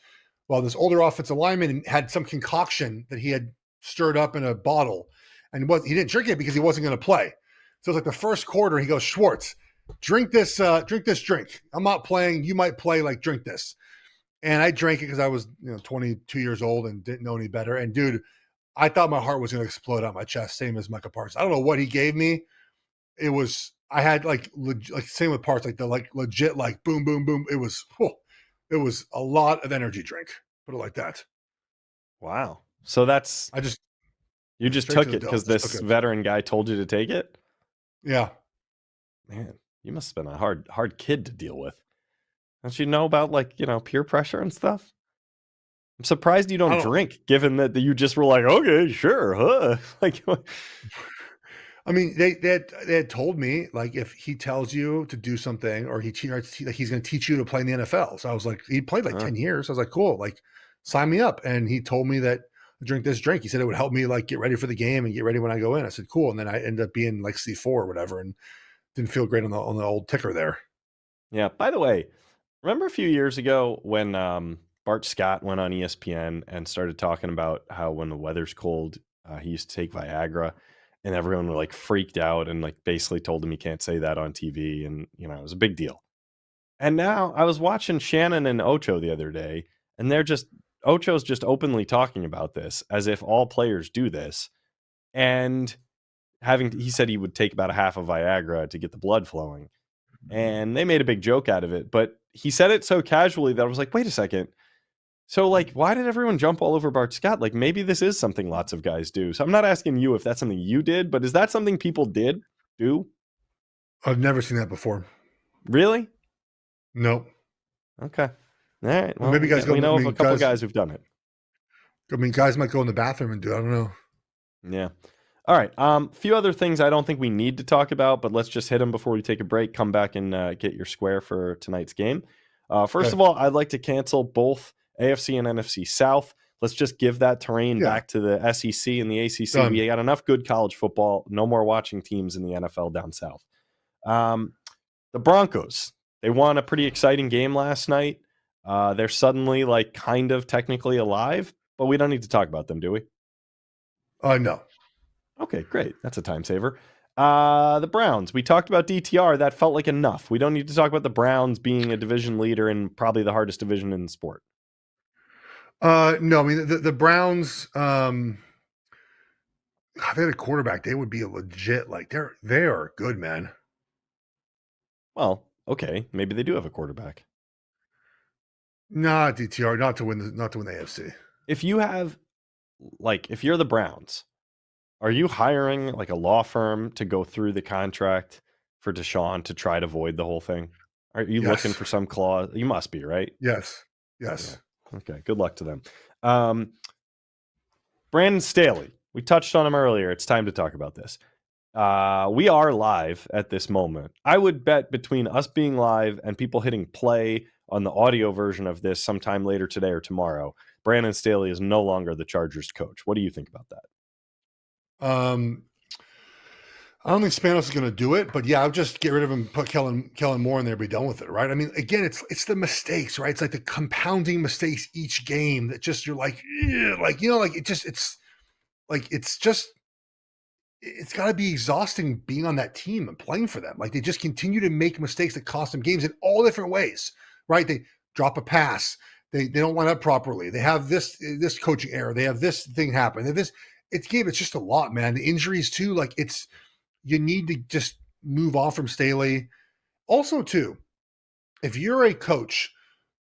Well, this older offensive lineman had some concoction that he had stirred up in a bottle, and he didn't drink it because he wasn't going to play. So it's like the first quarter, he goes, "Schwartz, drink this drink. I'm not playing. You might play, like, drink this." And I drank it because I was 22 years old and didn't know any better. And dude, I thought my heart was going to explode out my chest, same as Micah Parsons. I don't know what he gave me. It was I had like same with Parts, like the legit like boom boom boom. It was a lot of energy drink. Put it like that. Wow. So that's I just you just straight to took the it dome. because Just took this it. veteran guy told you to take it? Yeah. Man, you must have been a hard kid to deal with. Don't you know about peer pressure and stuff? I'm surprised you I don't don't. drink, given that you just were like, okay, sure, huh? Like, I mean, they had told me like if he tells you to do something or like he's going to teach you to play in the NFL. So I was like, he played like 10 years. I was like, cool, like sign me up. And he told me that drink this drink. He said it would help me like get ready for the game and get ready when I go in. I said, cool. And then I ended up being like C4 or whatever, and didn't feel great on the old ticker there. yeah. By the way, remember a few years ago when Bart Scott went on ESPN and started talking about how when the weather's cold, he used to take Viagra, and everyone were like freaked out and like basically told him he can't say that on TV, and it was a big deal. And now I was watching Shannon and Ocho the other day, and Ocho's just openly talking about this as if all players do this, and he said he would take about a half of Viagra to get the blood flowing. And they made a big joke out of it, but he said it so casually that I was like, wait a second. So, like, why did everyone jump all over Bart Scott? Like, maybe this is something lots of guys do. So I'm not asking you if that's something you did, but is that something people do? I've never seen that before. Really? Nope. Okay. All right. Well, Maybe guys go. we know I of a mean, couple guys who've done it. guys might go in the bathroom and do it. I don't know. Yeah. All right. Few other things I don't think we need to talk about, but let's just hit them before we take a break. Come back and get your square for tonight's game. First of all, I'd like to cancel both AFC and NFC South. Let's just give that terrain back to the SEC and the ACC. Done. We got enough good college football. No more watching teams in the NFL down south. The Broncos, they won a pretty exciting game last night. They're suddenly like kind of technically alive, but we don't need to talk about them, do we? No. Okay, great. That's a time saver. The Browns. We talked about DTR. That felt like enough. We don't need to talk about the Browns being a division leader in probably the hardest division in the sport. No, I mean the Browns. If they had a quarterback, they would be a legit like they are good, man. Well, okay, maybe they do have a quarterback. Not DTR, not to win the AFC. If you're the Browns, are you hiring like a law firm to go through the contract for Deshaun to try to void the whole thing? Are you looking for some clause? You must be, right? Yes. Yeah. Okay. Good luck to them. Brandon Staley. We touched on him earlier. It's time to talk about this. We are live at this moment. I would bet between us being live and people hitting play on the audio version of this sometime later today or tomorrow, Brandon Staley is no longer the Chargers coach. What do you think about that? I don't think Spanos is going to do it, but yeah, I'll just get rid of him, put Kellen Moore in there, be done with it, right? I mean, again, it's the mistakes, right? It's like the compounding mistakes each game that just you're like, it's got to be exhausting being on that team and playing for them. Like they just continue to make mistakes that cost them games in all different ways, right? They drop a pass, they don't line up properly, they have this coaching error, they have this thing happen, it's just a lot, man. The injuries too, like you need to just move off from Staley. Also, too, if you're a coach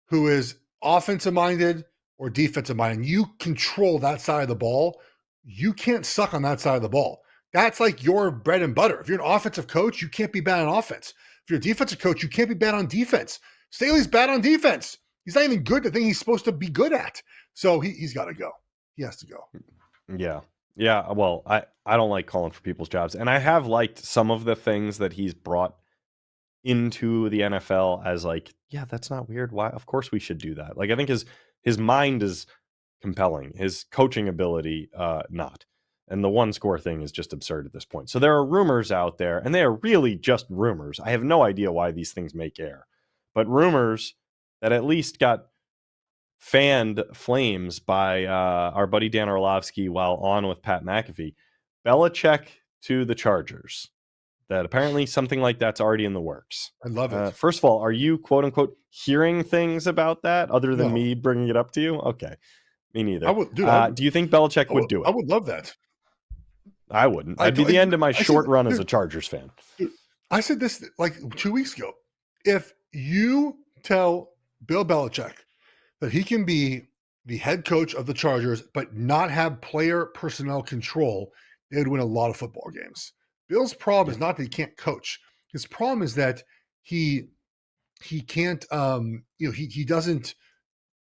who is offensive minded or defensive minded, you control that side of the ball. You can't suck on that side of the ball. That's like your bread and butter. If you're an offensive coach, you can't be bad on offense. If you're a defensive coach, you can't be bad on defense. Staley's bad on defense. He's not even good at the thing he's supposed to be good at. So he's got to go. He has to go. Yeah. Yeah, well, I don't like calling for people's jobs, and I have liked some of the things that he's brought into the NFL as like, yeah, that's not weird. Why? Of course we should do that. Like I think his mind is compelling, his coaching ability not. And the one score thing is just absurd at this point. So there are rumors out there, and they are really just rumors. I have no idea why these things make air, but rumors that at least got fanned flames by our buddy Dan Orlovsky while on with Pat McAfee. Belichick to the Chargers. that apparently something like that's already in the works. I love it. First of all, are you quote unquote hearing things about that other than No. me bringing it up to you? Okay, me neither. I would, dude. Do you think Belichick would do it? I would love that. I wouldn't. That'd be the end of my short run as a Chargers fan. Dude, I said this like 2 weeks ago. If you tell Bill Belichick that he can be the head coach of the Chargers but not have player personnel control, they would win a lot of football games. Bill's problem is not that he can't coach. His problem is that he can't he doesn't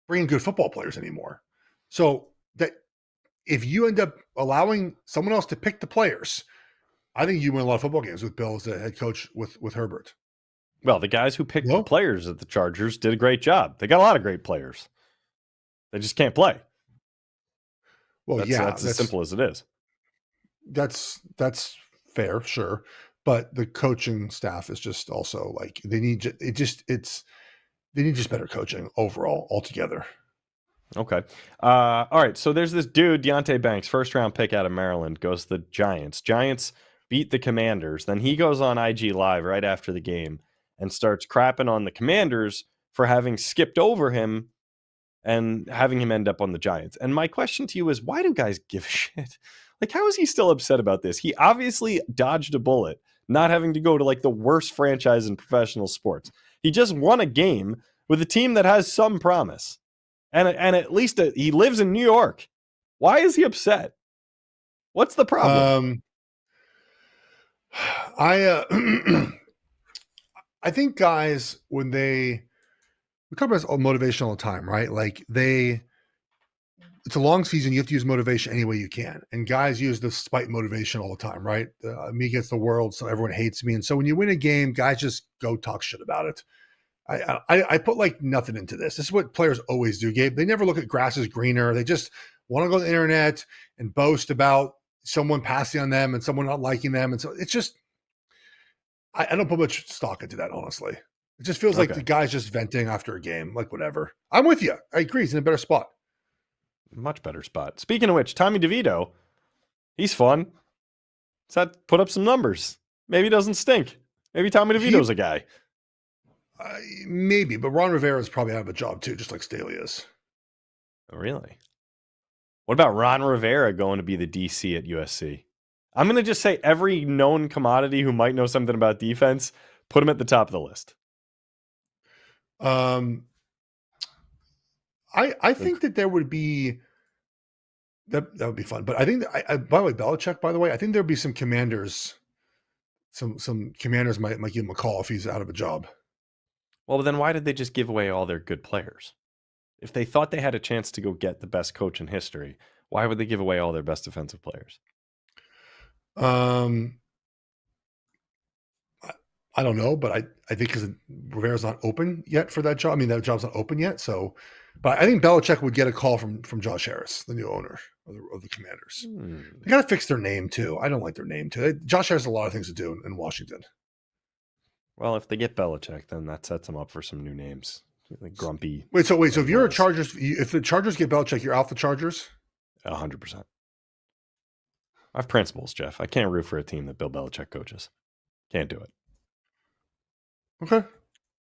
bring in good football players anymore. So that if you end up allowing someone else to pick the players, I think you win a lot of football games with Bill as the head coach with Herbert. Well, the guys who picked the players at the Chargers did a great job. They got a lot of great players. They just can't play. Well, that's as simple as it is. That's fair, sure, but the coaching staff is just also like they need just better coaching overall altogether. Okay. All right. So there's this dude, Deontay Banks, first round pick out of Maryland, goes to the Giants. Giants beat the Commanders. Then he goes on IG Live right after the game and starts crapping on the Commanders for having skipped over him and having him end up on the Giants. And my question to you is, why do guys give a shit? Like, how is he still upset about this? He obviously dodged a bullet, not having to go to like the worst franchise in professional sports. He just won a game with a team that has some promise. And at least he lives in New York. Why is he upset? What's the problem? I think guys, when we talk about motivation all the time, right? Like it's a long season. You have to use motivation any way you can. And guys use the spite motivation all the time, right? Me against the world, so everyone hates me. And so when you win a game, guys just go talk shit about it. I put like nothing into this. This is what players always do, Gabe. They never look at grass as greener. They just want to go to the internet and boast about someone passing on them and someone not liking them. And so it's just, I don't put much stock into that, honestly. It just feels like the guy's just venting after a game, like whatever. I'm with you. I agree. He's in a better spot. Much better spot. Speaking of which, Tommy DeVito, he's fun. Let's put up some numbers. Maybe he doesn't stink. Maybe Tommy DeVito's a guy. Maybe, but Ron Rivera's probably out of a job too, just like Staley is. Oh, really? What about Ron Rivera going to be the DC at USC? I'm going to just say every known commodity who might know something about defense, put him at the top of the list. I think that there would be that would be fun, but I think by the way, Belichick, by the way, I think there'd be some commanders, some commanders might give him a call if he's out of a job. Well, then why did they just give away all their good players? If they thought they had a chance to go get the best coach in history, why would they give away all their best defensive players? I don't know, but I think because Rivera's not open yet for that job. I mean, that job's not open yet. So, but I think Belichick would get a call from Josh Harris, the new owner of the Commanders. They got to fix their name too. I don't like their name too. Josh Harris has a lot of things to do in Washington. Well, if they get Belichick, then that sets them up for some new names. Like grumpy. So if you're a Chargers, if the Chargers get Belichick, you're out the Chargers? 100%. I have principles, Geoff. I can't root for a team that Bill Belichick coaches. Can't do it. Okay.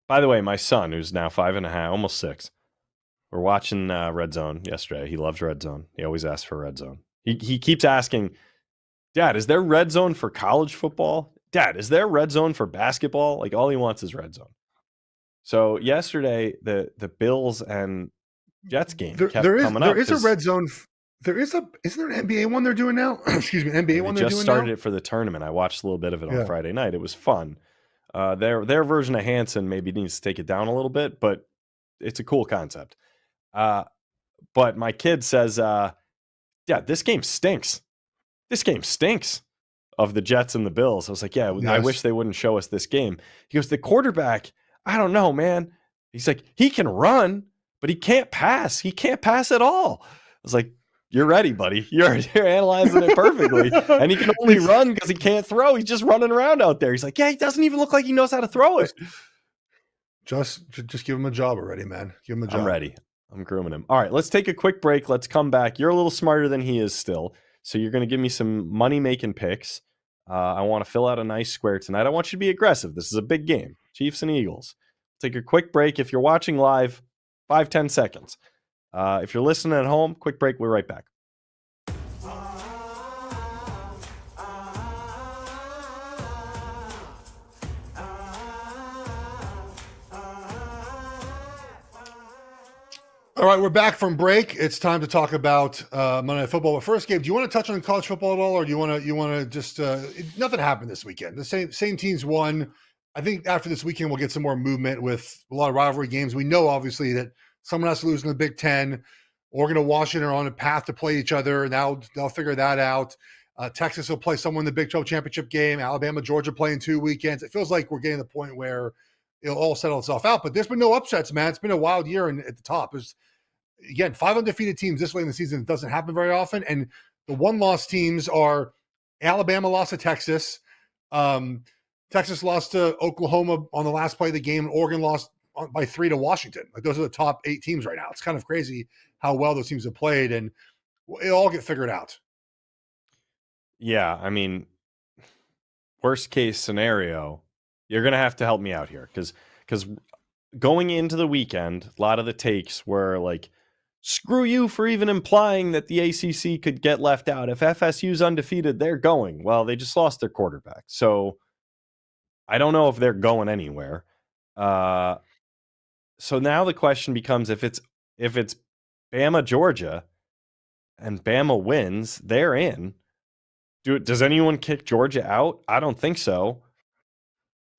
By the way, my son, who's now 5.5, almost 6, we're watching Red Zone yesterday. He loves Red Zone. He always asks for Red Zone. He keeps asking, Dad, is there Red Zone for college football? Dad, is there Red Zone for basketball? Like all he wants is Red Zone. So yesterday, the Bills and Jets game kept coming up. There is a Red Zone. Isn't there an NBA one they're doing now? Excuse me, NBA one they're doing now? They just started it for the tournament. I watched a little bit of it on Friday night. It was fun. Their version of Hanson maybe needs to take it down a little bit, but it's a cool concept. But my kid says, yeah, this game stinks. This game stinks of the Jets and the Bills. I was like, yeah, yes. I wish they wouldn't show us this game. He goes, the quarterback, I don't know, man. He's like, he can run, but he can't pass. He can't pass at all. I was like, you're ready, buddy. You're analyzing it perfectly. And he can only run because he can't throw. He's just running around out there. He's like, yeah, he doesn't even look like he knows how to throw it. Just give him a job already, man. Give him a job. I'm ready. I'm grooming him. All right, let's take a quick break. Let's come back. You're a little smarter than he is still. So you're going to give me some money-making picks. I want to fill out a nice square tonight. I want you to be aggressive. This is a big game. Chiefs and Eagles. Take a quick break. If you're watching live, 5-10 seconds. If you're listening at home, quick break. We're right back. All right, we're back from break. It's time to talk about Monday Night Football. But first, Gabe, do you want to touch on college football at all, or do you want to just nothing happened this weekend? The same teams won. I think after this weekend, we'll get some more movement with a lot of rivalry games. We know obviously that someone has to lose in the Big Ten. Oregon and Washington are on a path to play each other. Now they'll figure that out. Texas will play someone in the Big 12 championship game. Alabama, Georgia play in 2 weekends. It feels like we're getting to the point where it'll all settle itself out. But there's been no upsets, man. It's been a wild year at the top. There's, again, 5 undefeated teams this late in the season. It doesn't happen very often. And the one-loss teams are Alabama lost to Texas. Texas lost to Oklahoma on the last play of the game. And Oregon lost by 3 to Washington. Like, those are the top 8 teams right now. It's kind of crazy how well those teams have played, and it'll all get figured out. Yeah, I mean, worst case scenario, you're going to have to help me out here because going into the weekend, a lot of the takes were like, screw you for even implying that the ACC could get left out. If FSU's undefeated, they're going. Well, they just lost their quarterback. So I don't know if they're going anywhere. So now the question becomes, if it's Bama, Georgia, and Bama wins, they're in. Does anyone kick Georgia out? I don't think so.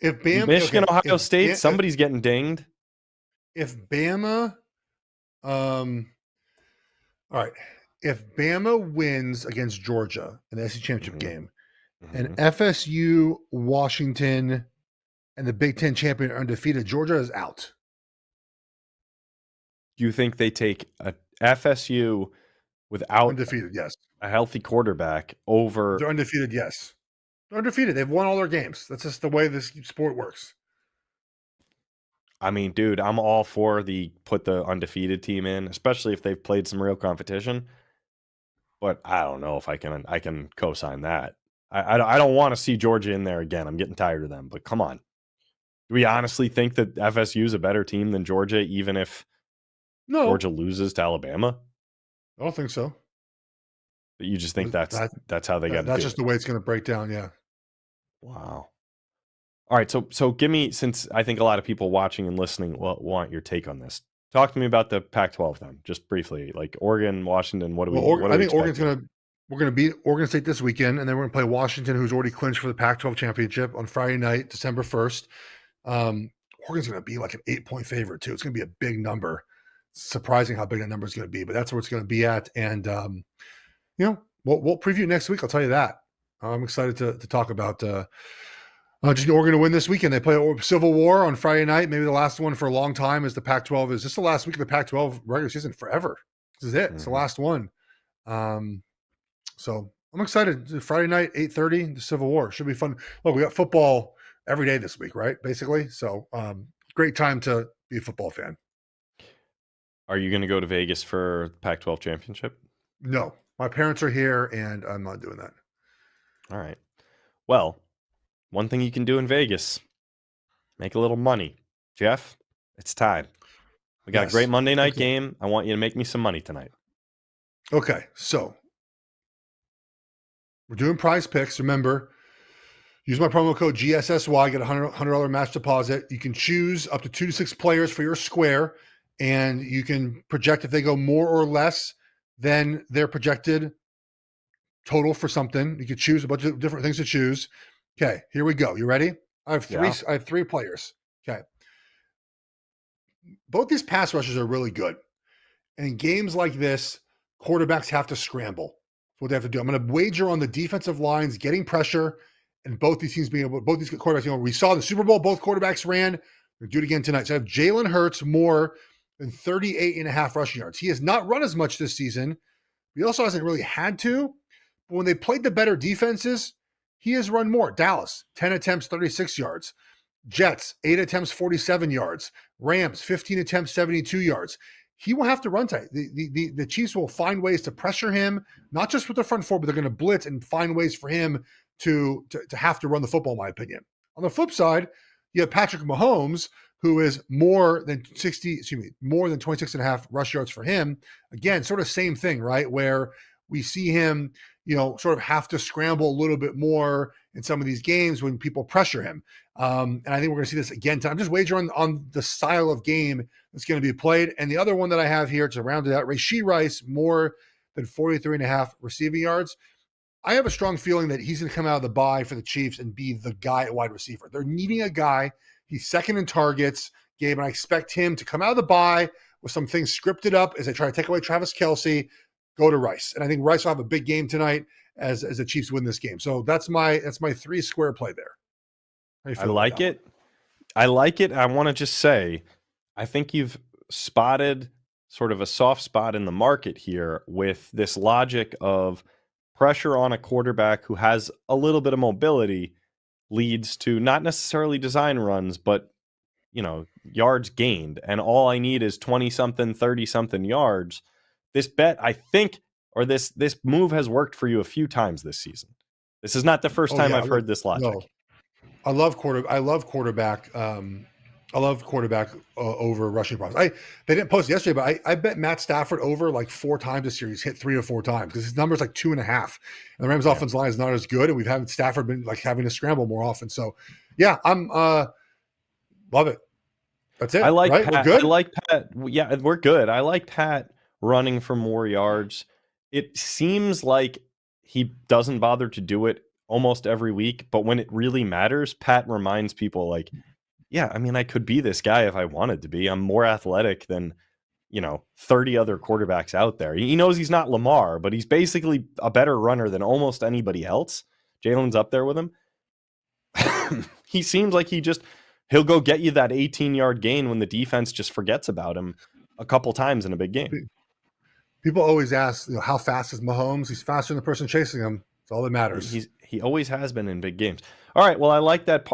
If Bama, Michigan, Ohio State, somebody's getting dinged. If Bama, all right. If Bama wins against Georgia in the SEC championship game, and FSU, Washington, and the Big Ten champion are undefeated, Georgia is out. Do you think they take a FSU without undefeated? Yes. A healthy quarterback over? They're undefeated. Yes, they're undefeated. They've won all their games. That's just the way this sport works. I mean, dude, I'm all for put the undefeated team in, especially if they've played some real competition. But I don't know if I can co-sign that. I don't want to see Georgia in there again. I'm getting tired of them. But come on, do we honestly think that FSU is a better team than Georgia, even if Georgia loses to Alabama? I don't think so. But you just think that's how they got to do it. That's just the way it's going to break down. Yeah. Wow. All right, so give me, since I think a lot of people watching and listening want your take on this. Talk to me about the Pac-12 then, just briefly. Like Oregon, Washington. What do we? I think we're going to beat Oregon State this weekend, and then we're going to play Washington, who's already clinched for the Pac-12 championship on Friday night, December 1st. Oregon's going to be like an 8-point favorite too. It's going to be a big number. It's surprising how big that number is going to be, but that's where it's going to be at. And we'll preview next week. I'll tell you that. I'm excited to talk about. Just Oregon to win this weekend. They play Civil War on Friday night. Maybe the last one for a long time is the Pac-12. Is this the last week of the Pac-12 regular season forever? This is it. It's the last one. So I'm excited. Friday night, 8:30, the Civil War. Should be fun. Look, we got football every day this week, right? Basically. So great time to be a football fan. Are you going to go to Vegas for the Pac-12 championship? No. My parents are here, and I'm not doing that. All right. Well, one thing you can do in Vegas, make a little money. Geoff, it's time. We got a great Monday night game. I want you to make me some money tonight. Okay, so we're doing prize picks. Remember, use my promo code GSSY, get a $100 match deposit. You can choose up to 2 to 6 players for your square, and you can project if they go more or less than their projected total for something. You could choose a bunch of different things to choose. Okay, here we go. You ready? I have 3. Yeah. I have 3 players. Okay. Both these pass rushers are really good. And in games like this, quarterbacks have to scramble. That's what they have to do. I'm going to wager on the defensive lines getting pressure, and both these teams being able, both these quarterbacks. We saw the Super Bowl, both quarterbacks ran. We're going to do it again tonight. So I have Jalen Hurts more than 38.5 rushing yards. He has not run as much this season. But he also hasn't really had to. But when they played the better defenses, he has run more. Dallas, 10 attempts, 36 yards. Jets, 8 attempts, 47 yards. Rams, 15 attempts, 72 yards. he will have to run tight. The Chiefs will find ways to pressure him, not just with the front four, but they're going to blitz and find ways for him to have to run the football, in my opinion. On the flip side, you have Patrick Mahomes, who is more than 26 and a half rush yards for him. Again, sort of same thing, right? Where we see him, sort of have to scramble a little bit more in some of these games when people pressure him. And I think we're going to see this again. I'm just wagering on the style of game that's going to be played. And the other one that I have here to round it out, Rashee Rice, more than 43 and a half receiving yards. I have a strong feeling that he's going to come out of the bye for the Chiefs and be the guy at wide receiver. They're needing a guy. He's second in targets, Gabe, and I expect him to come out of the bye with some things scripted up as they try to take away Travis Kelce, go to Rice. And I think Rice will have a big game tonight as the Chiefs win this game. So that's my 3 square play there. I like it. I like it. I want to just say, I think you've spotted sort of a soft spot in the market here with this logic of pressure on a quarterback who has a little bit of mobility leads to not necessarily design runs, but yards gained. And all I need is 20 something, 30 something yards. This bet, I think, or this move has worked for you a few times this season. This is not the first time I've heard this logic. No. I love quarterback. I love quarterback over rushing props. They didn't post it yesterday, but I bet Matt Stafford over like 4 times this year. He's hit 3 or 4 times because his number is like 2.5. And the Rams' offense line is not as good, and we've had Stafford been like having to scramble more often. So, yeah, I'm love it. That's it. I like right? Pat. We're good? I like Pat. Yeah, we're good. I like Pat running for more yards. It seems like he doesn't bother to do it almost every week, but when it really matters, Pat reminds people like, yeah, I mean, I could be this guy if I wanted to be. I'm more athletic than, 30 other quarterbacks out there. He knows he's not Lamar, but he's basically a better runner than almost anybody else. Jalen's up there with him. He seems like he'll go get you that 18-yard gain when the defense just forgets about him a couple times in a big game. People always ask, how fast is Mahomes? He's faster than the person chasing him. That's all that matters. He always has been in big games. All right. Well, I like that.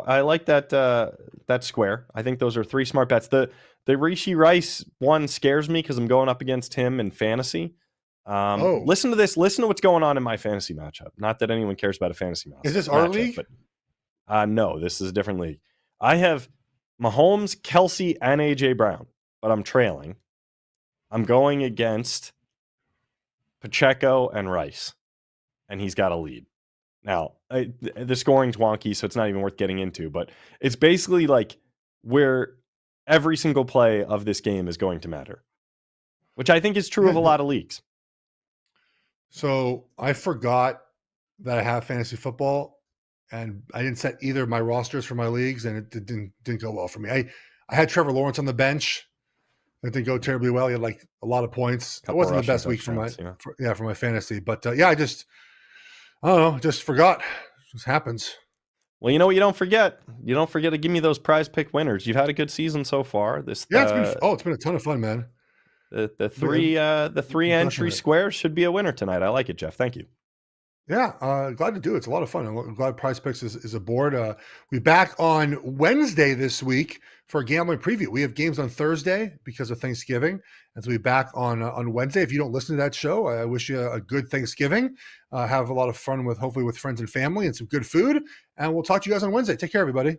That square. I think those are 3 smart bets. The Rashee Rice one scares me because I'm going up against him in fantasy. Listen to this. Listen to what's going on in my fantasy matchup. Not that anyone cares about a fantasy matchup. Is this our league? But, no, this is a different league. I have Mahomes, Kelce, and AJ Brown, but I'm trailing. I'm going against Pacheco and Rice, and he's got a lead. Now, the scoring's wonky, so it's not even worth getting into, but it's basically like where every single play of this game is going to matter, which I think is true of a lot of leagues. So I forgot that I have fantasy football, and I didn't set either of my rosters for my leagues, and it didn't go well for me. I had Trevor Lawrence on the bench. It didn't go terribly well. He had like a lot of points. It wasn't the best week for my fantasy, but I don't know, just forgot. It just happens. Well, you know what you don't forget? You don't forget to give me those prize pick winners. You've had a good season so far. It's been a ton of fun, man. The three entry squares should be a winner tonight. I like it, Geoff. Thank you. Yeah, glad to do it. It's a lot of fun. I'm glad Prize Picks is aboard. We're back on Wednesday this week for a gambling preview. We have games on Thursday because of Thanksgiving, and so we'll be back on Wednesday. If you don't listen to that show, I wish you a good Thanksgiving. Have a lot of fun hopefully with friends and family and some good food. And we'll talk to you guys on Wednesday. Take care, everybody.